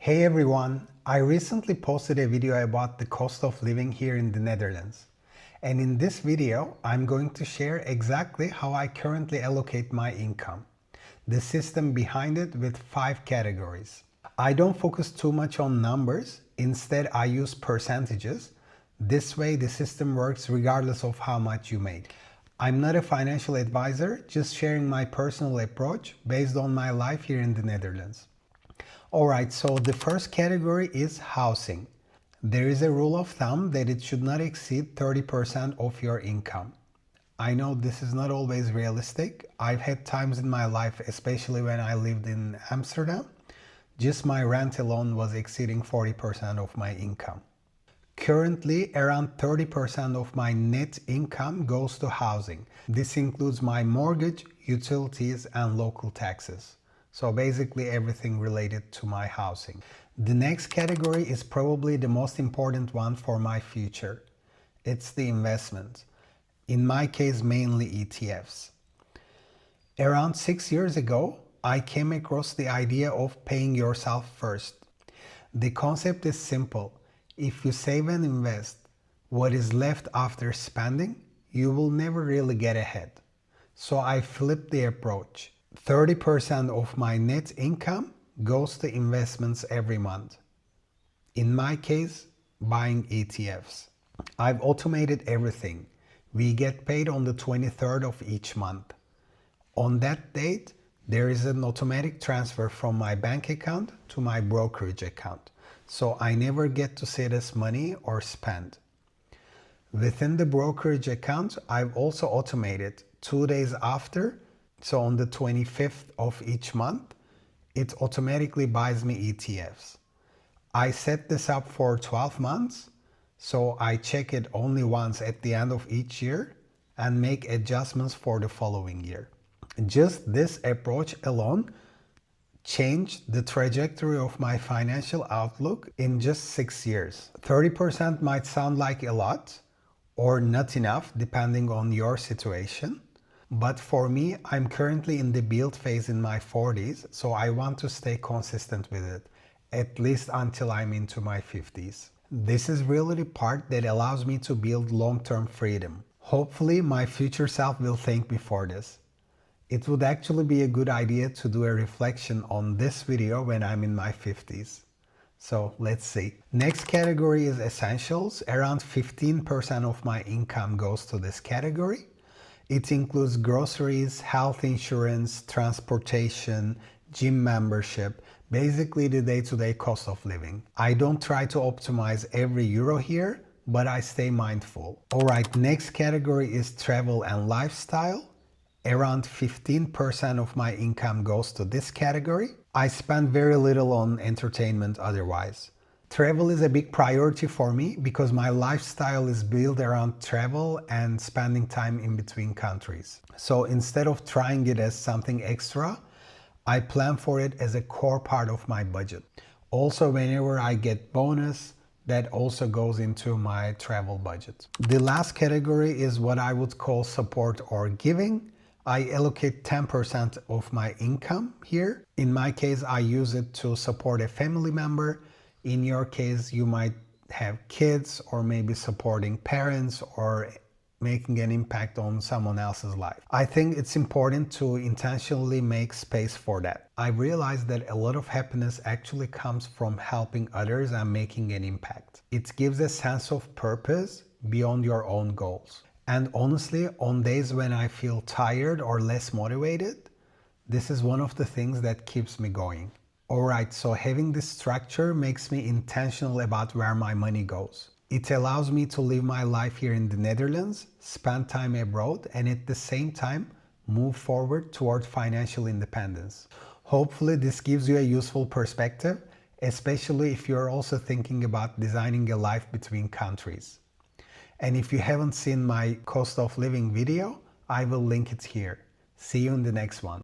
Hey everyone, I recently posted a video about the cost of living here in the Netherlands. And in this video, I'm going to share exactly how I currently allocate my income, the system behind it with 5 categories. I don't focus too much on numbers, instead I use percentages. This way the system works regardless of how much you make. I'm not a financial advisor, just sharing my personal approach based on my life here in the Netherlands. Alright, so the first category is housing. There is a rule of thumb that it should not exceed 30% of your income. I know this is not always realistic. I've had times in my life, especially when I lived in Amsterdam, just my rent alone was exceeding 40% of my income. Currently, around 30% of my net income goes to housing. This includes my mortgage, utilities, and local taxes. So basically everything related to my housing. The next category is probably the most important one for my future. It's the investment. In my case, mainly ETFs. Around 6 years ago, I came across the idea of paying yourself first. The concept is simple. If you save and invest, what is left after spending, you will never really get ahead. So I flipped the approach. 30% of my net income goes to investments every month. In my case, buying ETFs. I've automated everything. We get paid on the 23rd of each month. On that date, there is an automatic transfer from my bank account to my brokerage account. So I never get to see this money or spend. Within the brokerage account, I've also automated 2 days after. So on the 25th of each month, it automatically buys me ETFs. I set this up for 12 months, so I check it only once at the end of each year and make adjustments for the following year. Just this approach alone changed the trajectory of my financial outlook in just 6 years. 30% might sound like a lot or not enough depending on your situation. But for me, I'm currently in the build phase in my 40s, so I want to stay consistent with it, at least until I'm into my 50s. This is really the part that allows me to build long-term freedom. Hopefully, my future self will thank me for this. It would actually be a good idea to do a reflection on this video when I'm in my 50s. So let's see. Next category is essentials. Around 15% of my income goes to this category. It includes groceries, health insurance, transportation, gym membership, basically the day-to-day cost of living. I don't try to optimize every euro here, but I stay mindful. Alright, next category is travel and lifestyle. Around 15% of my income goes to this category. I spend very little on entertainment otherwise. Travel is a big priority for me because my lifestyle is built around travel and spending time in between countries. So instead of trying it as something extra, I plan for it as a core part of my budget. Also, whenever I get bonus, that also goes into my travel budget. The last category is what I would call support or giving. I allocate 10% of my income here. In my case, I use it to support a family member. In your case, you might have kids or maybe supporting parents or making an impact on someone else's life. I think it's important to intentionally make space for that. I realized that a lot of happiness actually comes from helping others and making an impact. It gives a sense of purpose beyond your own goals. And honestly, on days when I feel tired or less motivated, this is one of the things that keeps me going. Alright, so having this structure makes me intentional about where my money goes. It allows me to live my life here in the Netherlands, spend time abroad, and at the same time, move forward toward financial independence. Hopefully this gives you a useful perspective, especially if you're also thinking about designing a life between countries. And if you haven't seen my cost of living video, I will link it here. See you in the next one.